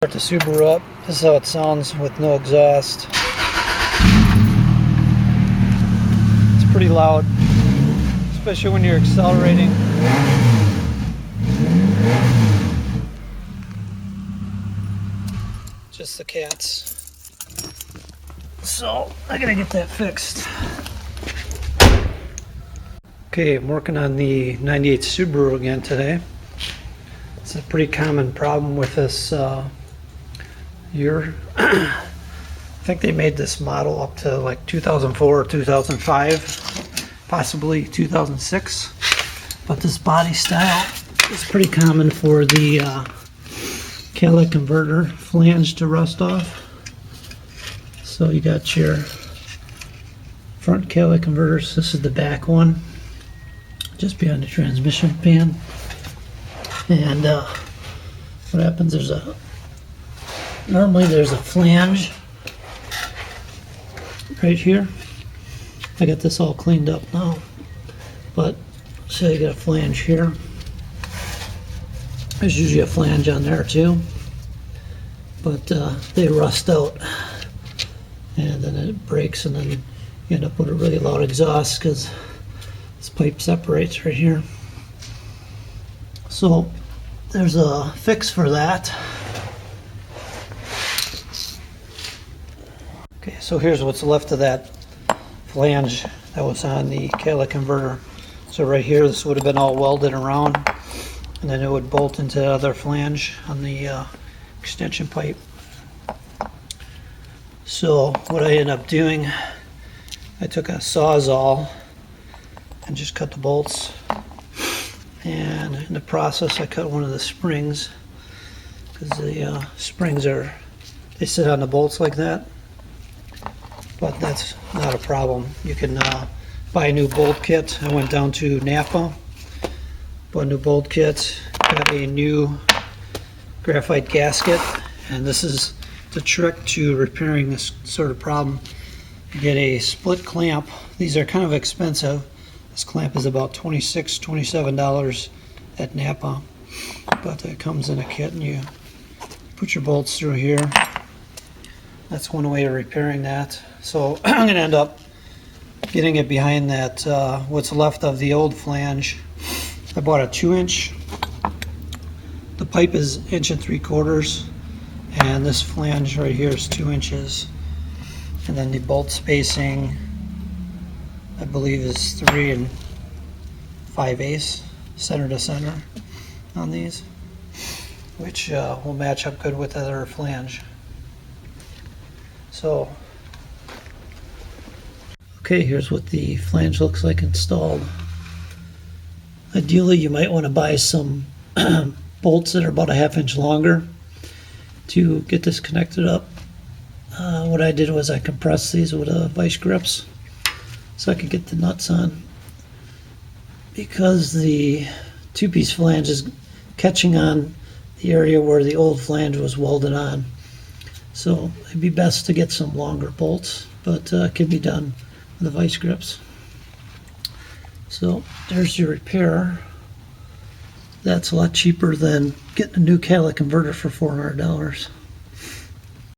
Start the Subaru up. This is how it sounds with no exhaust. It's pretty loud, especially when you're accelerating. Just the cats. So I gotta get that fixed. Okay, I'm working on the 98 Subaru again today. It's a pretty common problem with this year. I think they made this model up to like 2004 or 2005, possibly 2006. But this body style is pretty common for the catalytic converter flange to rust off. So you got your front catalytic converters. This is the back one, just behind the transmission pan. And what happens, normally there's a flange right here. I got this all cleaned up now, but say you got a flange here. There's usually a flange on there too, but they rust out and then it breaks, and then you end up with a really loud exhaust because this pipe separates right here. So there's a fix for that. Okay, so here's what's left of that flange that was on the catalytic converter. So right here, this would have been all welded around, and then it would bolt into the other flange on the extension pipe. So what I ended up doing, I took a Sawzall and just cut the bolts. And in the process, I cut one of the springs, because the springs they sit on the bolts like that. But that's not a problem. You can buy a new bolt kit. I went down to Napa, bought a new bolt kit, got a new graphite gasket, and this is the trick to repairing this sort of problem. You get a split clamp. These are kind of expensive. This clamp is about $26, $27 at Napa, but it comes in a kit, and you put your bolts through here. That's one way of repairing that. So I'm going to end up getting it behind that, what's left of the old flange. I bought a 2-inch. The pipe is 1 3/4, and this flange right here is 2 inches. And then the bolt spacing, I believe, is 3 5/8 center to center on these, which will match up good with the other flange. So, okay, here's what the flange looks like installed. Ideally, you might want to buy some bolts that are about a 1/2 inch longer to get this connected up. What I did was I compressed these with vice grips so I could get the nuts on, because the 2-piece flange is catching on the area where the old flange was welded on. So it'd be best to get some longer bolts, but it can be done with the vice grips. So there's your repair. That's a lot cheaper than getting a new catalytic converter for $400.